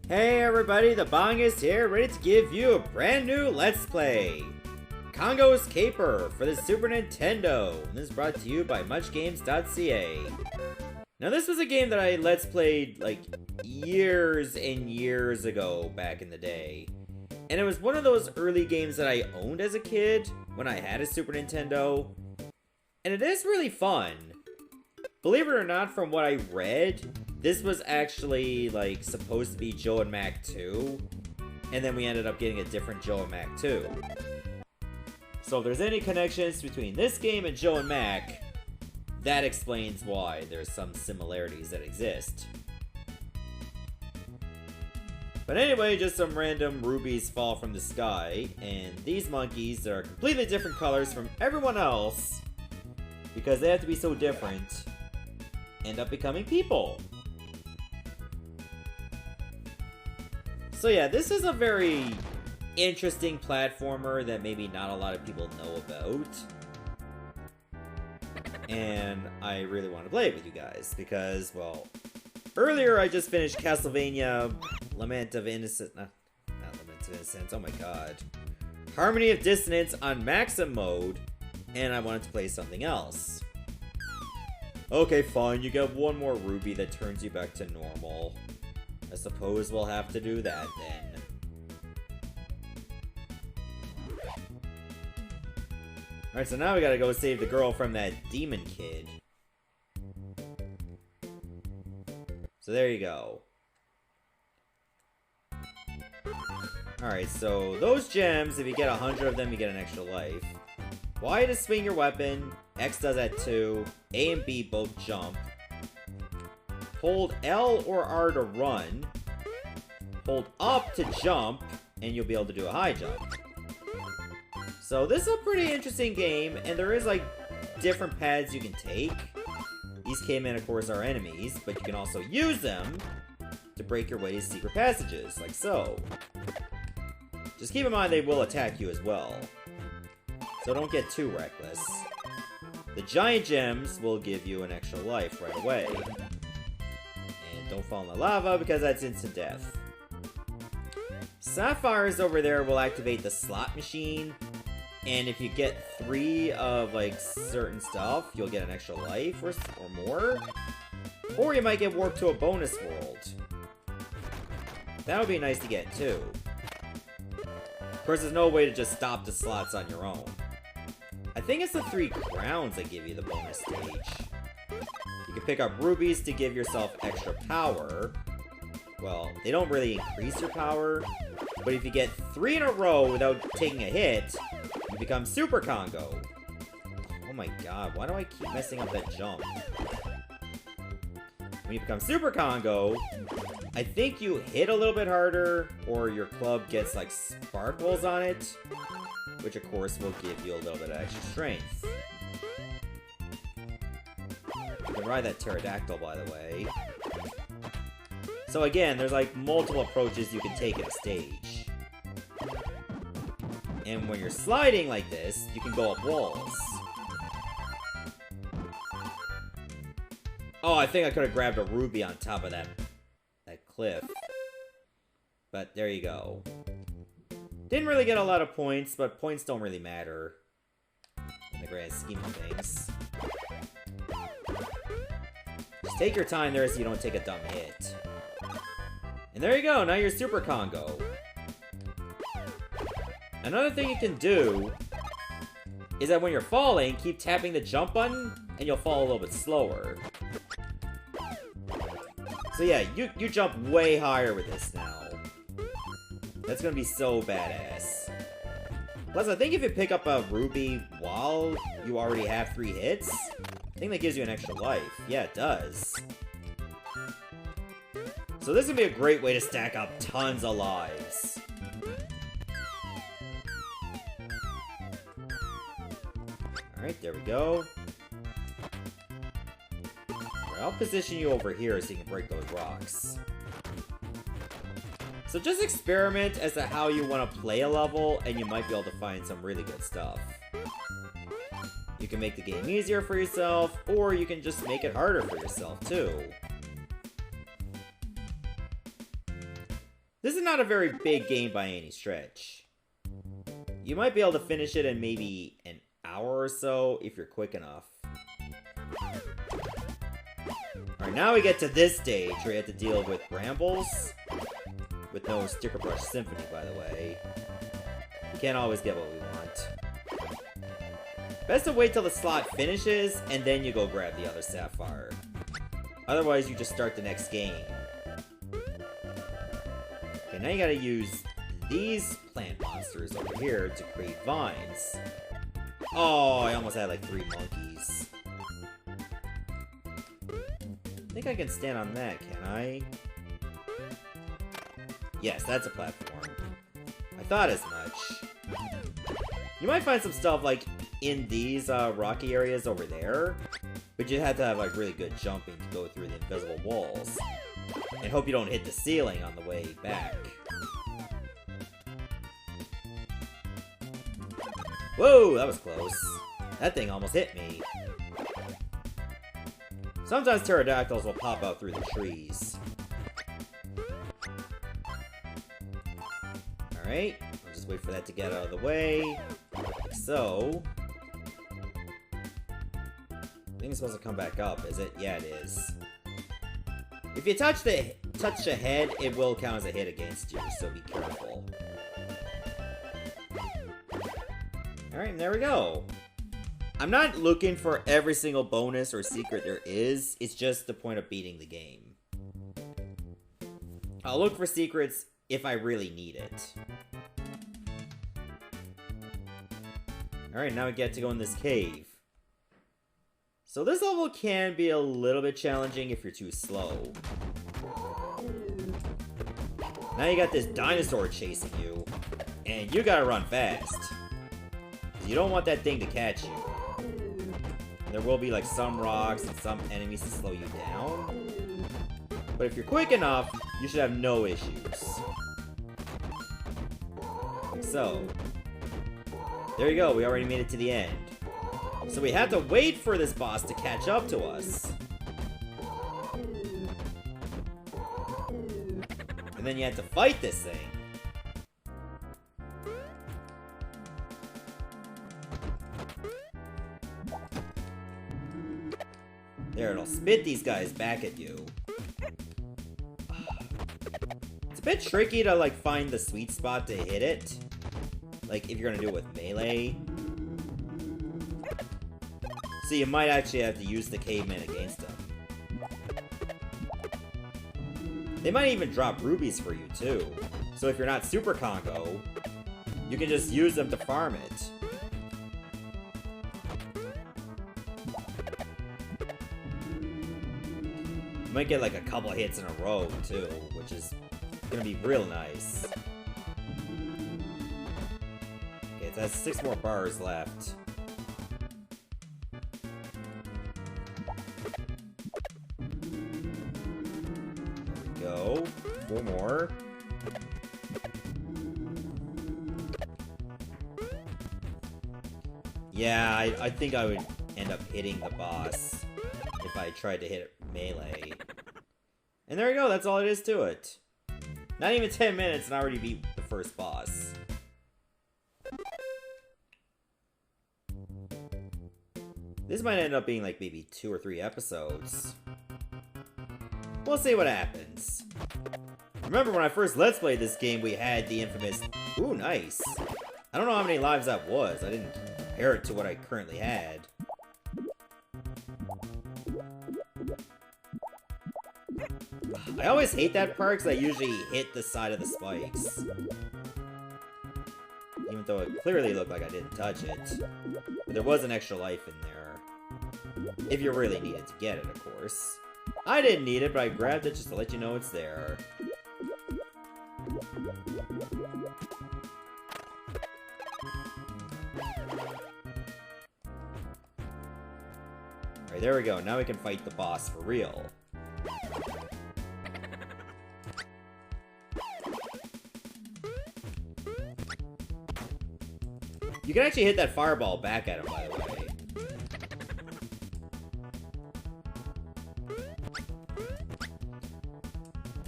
Hey everybody, the Bong is here, ready to give you a brand new Let's Play! Congo's Caper for the Super Nintendo. And this is brought to you by MuchGames.ca. Now this was a game that I Let's Played like years and years ago back in the day. And it was one of those early games that I owned as a kid when I had a Super Nintendo. And it is really fun. Believe it or not, from what I read, this was actually, like, supposed to be Joe and Mac 2, and then we ended up getting a different Joe and Mac 2. So if there's any connections between this game and Joe and Mac, that explains why there's some similarities that exist. But anyway, just some random rubies fall from the sky, and these monkeys that are completely different colors from everyone else, because they have to be so different, end up becoming people. So yeah, this is a very interesting platformer that maybe not a lot of people know about. And I really want to play it with you guys because, well, earlier I just finished Castlevania Lament of Innocence, not Lament of Innocence, oh my god. Harmony of Dissonance on Maxim mode, and I wanted to play something else. Okay, fine, you get one more ruby that turns you back to normal. I suppose we'll have to do that then. Alright, so now we gotta go save the girl from that demon kid. So there you go. Alright, so those gems, if you get 100 of them, you get an extra life. Y to swing your weapon, X does that too, A and B both jump. Hold L or R to run, hold up to jump, and you'll be able to do a high jump. So this is a pretty interesting game, and there is like different paths you can take. These cavemen, of course, are enemies, but you can also use them to break your way to secret passages, like so. Just keep in mind they will attack you as well, so don't get too reckless. The giant gems will give you an extra life right away. And don't fall in the lava because that's instant death. Sapphires over there will activate the slot machine, and if you get 3 of like certain stuff, you'll get an extra life or more. Or you might get warped to a bonus world. That would be nice to get too. Of course, there's no way to just stop the slots on your own. I think it's the 3 crowns that give you the bonus stage. You can pick up rubies to give yourself extra power. Well, they don't really increase your power, but if you get 3 in a row without taking a hit, you become Super Congo. Oh my god, why do I keep messing up that jump? When you become Super Congo, I think you hit a little bit harder, or your club gets like sparkles on it, which of course will give you a little bit of extra strength. You can ride that pterodactyl, by the way. So again, there's like multiple approaches you can take in a stage. And when you're sliding like this, you can go up walls. Oh, I think I could have grabbed a ruby on top of that cliff. But there you go. Didn't really get a lot of points, but points don't really matter in the grand scheme of things. Just take your time there so you don't take a dumb hit. And there you go, now you're Super Congo. Another thing you can do is that when you're falling, keep tapping the jump button, and you'll fall a little bit slower. So yeah, you jump way higher with this now. That's gonna be so badass. Plus, I think if you pick up a ruby while you already have 3 hits, I think that gives you an extra life. Yeah, it does. So this would be a great way to stack up tons of lives. Alright, there we go. Alright, I'll position you over here so you can break those rocks. So just experiment as to how you want to play a level, and you might be able to find some really good stuff. You can make the game easier for yourself, or you can just make it harder for yourself, too. This is not a very big game by any stretch. You might be able to finish it in maybe an hour or so if you're quick enough. Alright, now we get to this stage where you have to deal with brambles. With no sticker brush symphony, by the way. You can't always get what we want. Best to wait till the slot finishes, and then you go grab the other sapphire. Otherwise, you just start the next game. Okay, now you gotta use these plant monsters over here to create vines. Oh, I almost had like 3 monkeys. I think I can stand on that, can I? Yes, that's a platform. I thought as much. You might find some stuff like in these rocky areas over there, but you have to have like really good jumping to go through the invisible walls. And hope you don't hit the ceiling on the way back. Whoa, that was close. That thing almost hit me. Sometimes pterodactyls will pop out through the trees. Alright, I'll just wait for that to get out of the way. Like so. I think it's supposed to come back up, is it? Yeah, it is. If you touch the head, it will count as a hit against you, so be careful. Alright, and there we go. I'm not looking for every single bonus or secret there is, it's just the point of beating the game. I'll look for secrets if I really need it. Alright, now we get to go in this cave. So this level can be a little bit challenging if you're too slow. Now you got this dinosaur chasing you, and you gotta run fast. You don't want that thing to catch you. There will be like some rocks and some enemies to slow you down. But if you're quick enough, you should have no issues. So, there you go, we already made it to the end. So we have to wait for this boss to catch up to us. And then you have to fight this thing. There, it'll spit these guys back at you. It's a bit tricky to, like, find the sweet spot to hit it. Like, if you're gonna do it with melee. So you might actually have to use the caveman against them. They might even drop rubies for you, too. So if you're not Super Congo, you can just use them to farm it. You might get like a couple hits in a row, too, which is gonna be real nice. Okay, it has 6 more bars left. Go. 4 more. Yeah, I think I would end up hitting the boss if I tried to hit it melee. And there you go, that's all it is to it. Not even 10 minutes and I already beat the first boss. This might end up being like maybe 2 or 3 episodes. We'll see what happens. Remember when I first Let's Played this game, we had the infamous... Ooh, nice. I don't know how many lives that was. I didn't compare it to what I currently had. I always hate that part because I usually hit the side of the spikes. Even though it clearly looked like I didn't touch it. But there was an extra life in there. If you really needed to get it, of course. I didn't need it, but I grabbed it just to let you know it's there. Alright, there we go. Now we can fight the boss for real. You can actually hit that fireball back at him, by the way.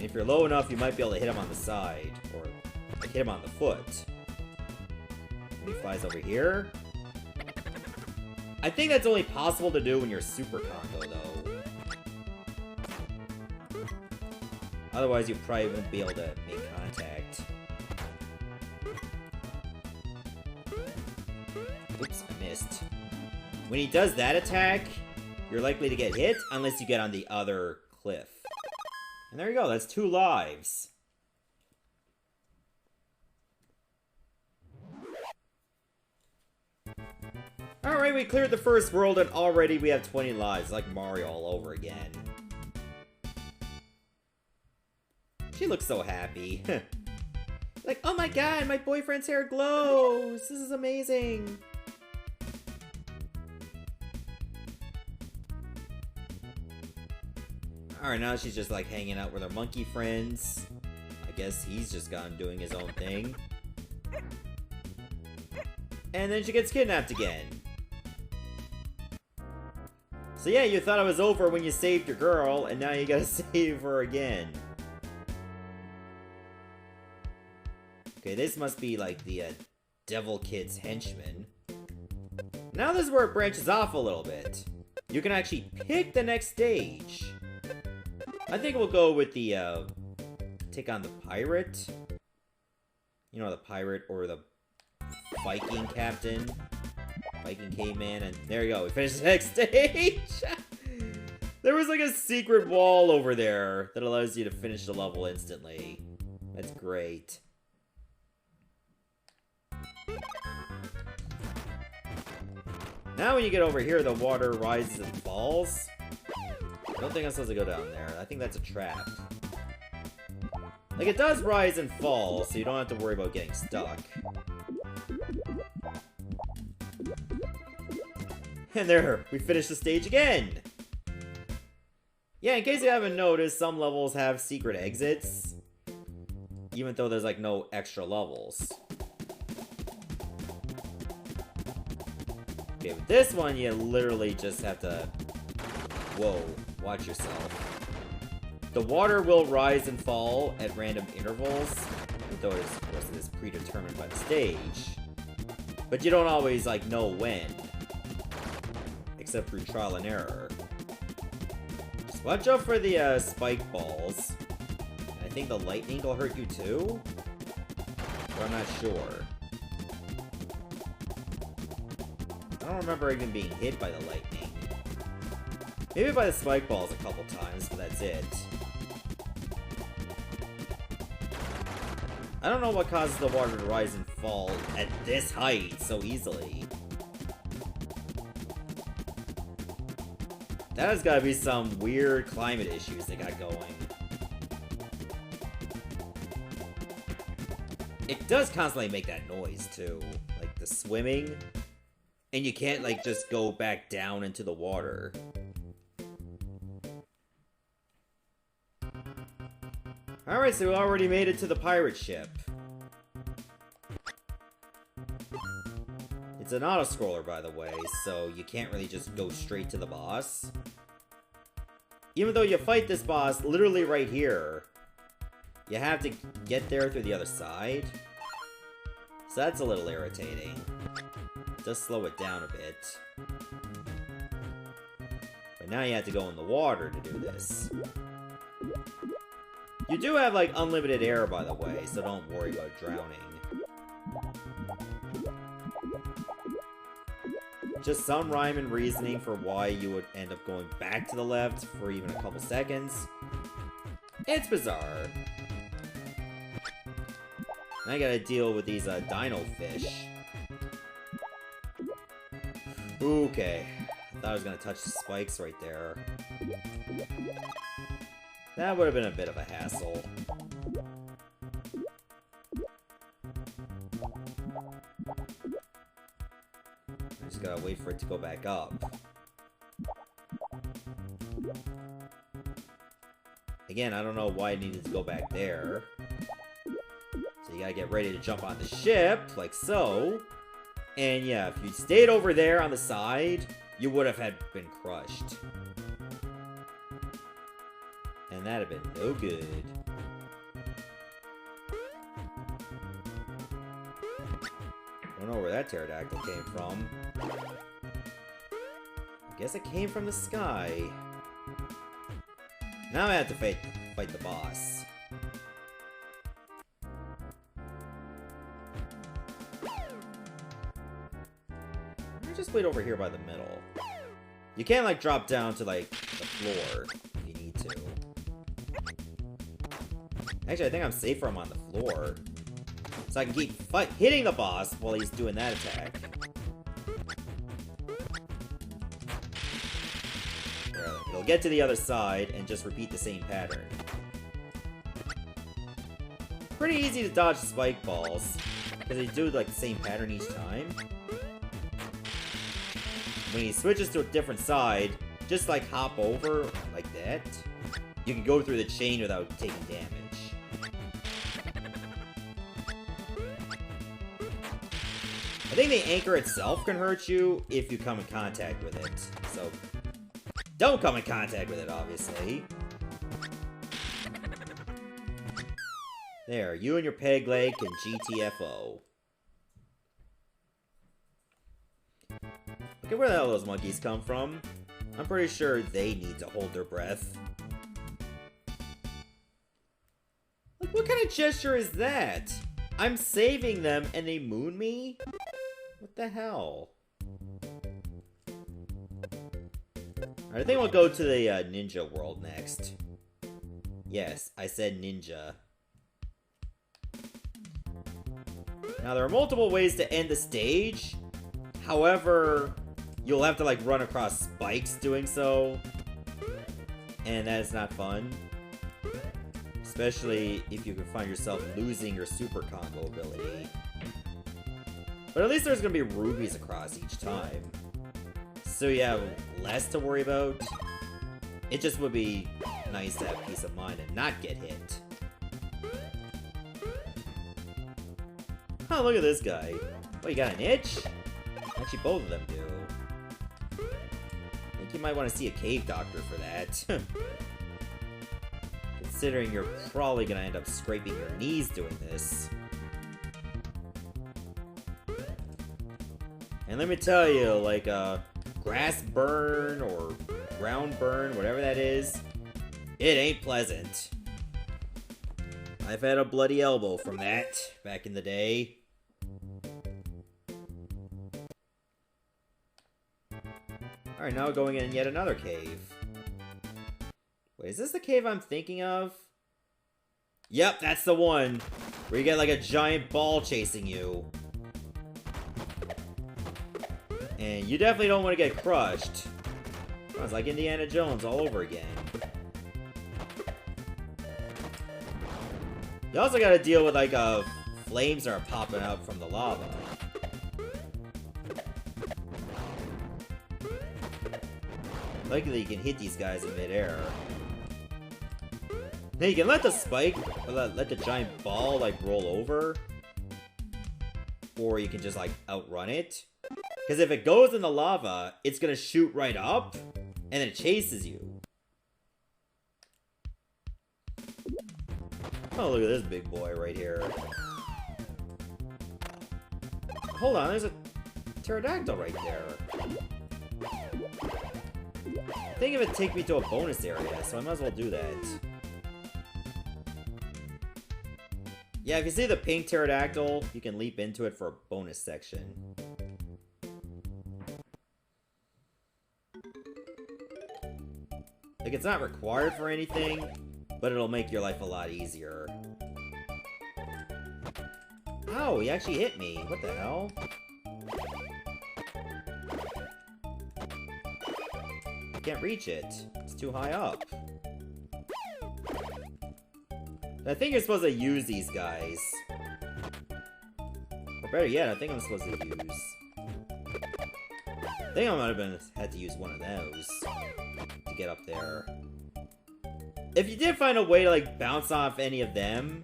if you're low enough, you might be able to hit him on the side, or like, hit him on the foot. And he flies over here. I think that's only possible to do when you're Super Congo, though. Otherwise, you probably won't be able to make contact. Oops, I missed. When he does that attack, you're likely to get hit unless you get on the other cliff. And there you go, that's 2 lives. Alright, we cleared the first world and already we have 20 lives, like Mario all over again. She looks so happy. Like, oh my god, my boyfriend's hair glows! This is amazing! Alright, now she's just like hanging out with her monkey friends. I guess he's just gone doing his own thing. And then she gets kidnapped again. So yeah, you thought it was over when you saved your girl, and now you gotta save her again. Okay, this must be like the Devil Kid's henchman. Now this is where it branches off a little bit. You can actually pick the next stage. I think we'll go with the, take on the pirate. You know, the pirate or the Viking captain. Viking caveman, and there you go, we finished the next stage! There was like a secret wall over there that allows you to finish the level instantly. That's great. Now when you get over here, the water rises and falls. I don't think I'm supposed to go down there. I think that's a trap. Like, it does rise and fall, so you don't have to worry about getting stuck. And there, we finished the stage again! Yeah, in case you haven't noticed, some levels have secret exits. Even though there's, like, no extra levels. Okay, with this one, you literally just have to... Whoa, watch yourself. The water will rise and fall at random intervals, though it is, of course, it is predetermined by the stage. But you don't always, like, know when. Except through trial and error. Just watch out for the spike balls. And I think the lightning will hurt you too? But I'm not sure. I don't remember even being hit by the lightning. Maybe by the spike balls a couple times, but that's it. I don't know what causes the water to rise and fall at this height so easily. That has gotta be some weird climate issues they got going. It does constantly make that noise too, like the swimming. And you can't like just go back down into the water. Alright, so we already made it to the pirate ship. It's an auto-scroller, by the way, so you can't really just go straight to the boss. Even though you fight this boss literally right here, you have to get there through the other side. So that's a little irritating. Just slow it down a bit. But now you have to go in the water to do this. You do have, like, unlimited air, by the way, so don't worry about drowning. Just some rhyme and reasoning for why you would end up going back to the left for even a couple seconds. It's bizarre. Now I gotta deal with these dino fish. Okay. I thought I was gonna touch the spikes right there. That would have been a bit of a hassle. I just gotta wait for it to go back up. Again, I don't know why it needed to go back there. So you gotta get ready to jump on the ship, like so. And yeah, if you stayed over there on the side, you would have been crushed. And that'd have been no good. Don't know where that pterodactyl came from. I guess it came from the sky. Now I have to fight the boss. I'll just wait over here by the middle. You can't, like, drop down to, like, the floor if you need to. Actually, I think I'm safer I'm on the floor. So I can keep hitting the boss while he's doing that attack. There, it'll get to the other side and just repeat the same pattern. Pretty easy to dodge spike balls, because they do, like, the same pattern each time. When he switches to a different side, just, like, hop over like that. You can go through the chain without taking damage. I think the anchor itself can hurt you if you come in contact with it. So, don't come in contact with it, obviously. There, you and your peg leg can GTFO. Look at where the hell those monkeys come from. I'm pretty sure they need to hold their breath. Like, what kind of gesture is that? I'm saving them and they moon me? What the hell? Alright, I think we'll go to the ninja world next. Yes, I said ninja. Now, there are multiple ways to end the stage. However, you'll have to, like, run across spikes doing so. And that is not fun. Especially if you can find yourself losing your Super Congo ability. But at least there's gonna be rubies across each time. So you have less to worry about. It just would be nice to have peace of mind and not get hit. Oh, look at this guy. Oh, you got an itch? Actually, both of them do. I think you might want to see a cave doctor for that. Considering you're probably gonna end up scraping your knees doing this. And let me tell you, like a grass burn or ground burn, whatever that is, it ain't pleasant. I've had a bloody elbow from that back in the day. Alright, now going in yet another cave. Wait, is this the cave I'm thinking of? Yep, that's the one! Where you get like a giant ball chasing you. And you definitely don't want to get crushed. Oh, it's like Indiana Jones all over again. You also gotta deal with like flames that are popping out from the lava. Luckily you can hit these guys in midair. Now you can let the spike, or let the giant ball like roll over. Or you can just like outrun it. Because if it goes in the lava, it's gonna shoot right up, and then it chases you. Oh, look at this big boy right here. Hold on, there's a pterodactyl right there. I think it would take me to a bonus area, so I might as well do that. Yeah, if you see the pink pterodactyl, you can leap into it for a bonus section. Like, it's not required for anything, but it'll make your life a lot easier. Ow, he actually hit me. What the hell? I can't reach it. It's too high up. I think you're supposed to use these guys. Or better yet, I think I'm supposed to use... I think I might have had to use one of those to get up there. If you did find a way to like bounce off any of them,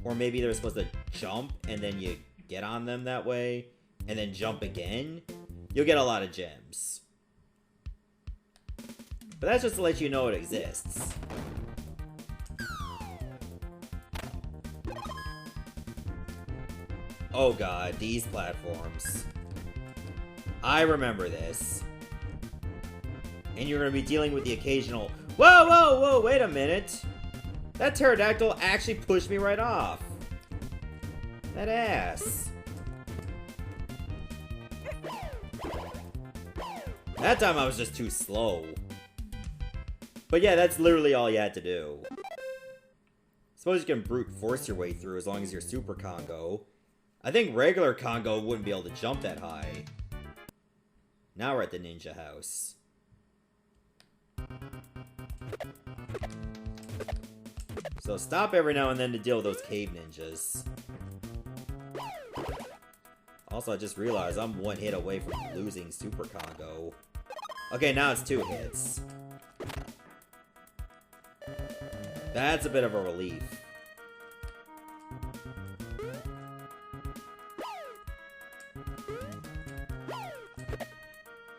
or maybe they're supposed to jump and then you get on them that way, and then jump again, you'll get a lot of gems. But that's just to let you know it exists. Oh god, these platforms. I remember this. And you're gonna be dealing with the occasional... Whoa, whoa, whoa, wait a minute! That pterodactyl actually pushed me right off. That ass. That time I was just too slow. But yeah, that's literally all you had to do. Suppose you can brute force your way through as long as you're Super Congo. I think regular Congo wouldn't be able to jump that high. Now we're at the ninja house. So stop every now and then to deal with those cave ninjas. Also, I just realized I'm one hit away from losing Super Congo. Okay, now it's 2 hits. That's a bit of a relief.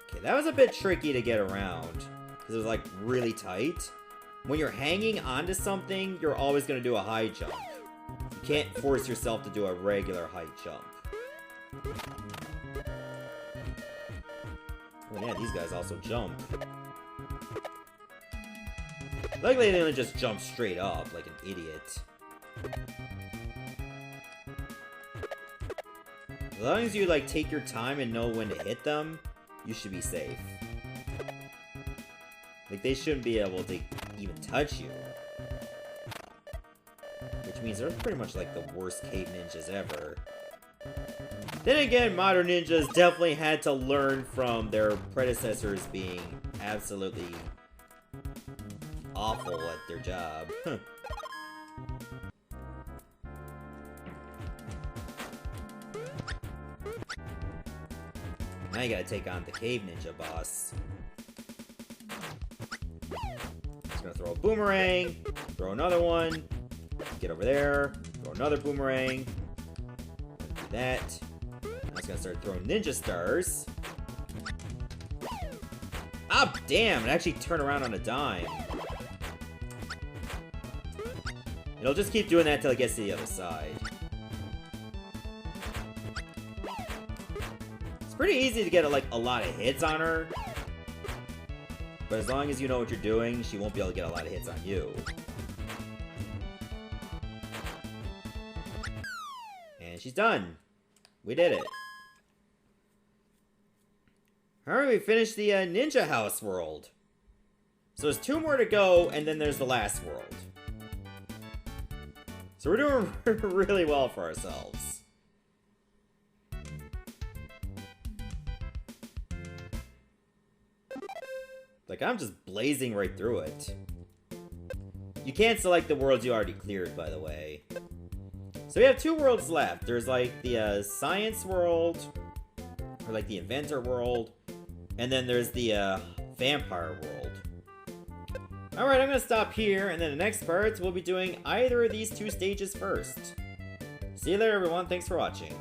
Okay, that was a bit tricky to get around. Because it was like really tight. When you're hanging onto something, you're always going to do a high jump. You can't force yourself to do a regular height jump. Oh yeah, these guys also jump. Luckily they don't just jump straight up like an idiot. As long as you like take your time and know when to hit them, you should be safe. Like they shouldn't be able to even touch you. Which means they're pretty much like the worst cave ninjas ever. Then again, modern ninjas definitely had to learn from their predecessors being absolutely awful at their job. Now you gotta take on the cave ninja boss. Just gonna throw a boomerang, throw another one, get over there, throw another boomerang, do that. Now it's gonna start throwing ninja stars. Ah, damn! It actually turned around on a dime. It'll just keep doing that till it gets to the other side. It's pretty easy to get like a lot of hits on her. But as long as you know what you're doing, she won't be able to get a lot of hits on you. And she's done. We did it. Alright, we finished the Ninja House world. So there's 2 more to go, and then there's the last world. So we're doing really well for ourselves. Like, I'm just blazing right through it. You can't select the worlds you already cleared, by the way. So we have 2 worlds left. There's, like, the science world, or, like, the inventor world, and then there's the vampire world. Alright, I'm gonna stop here, and then the next part, we'll be doing either of these 2 stages first. See you later, everyone. Thanks for watching.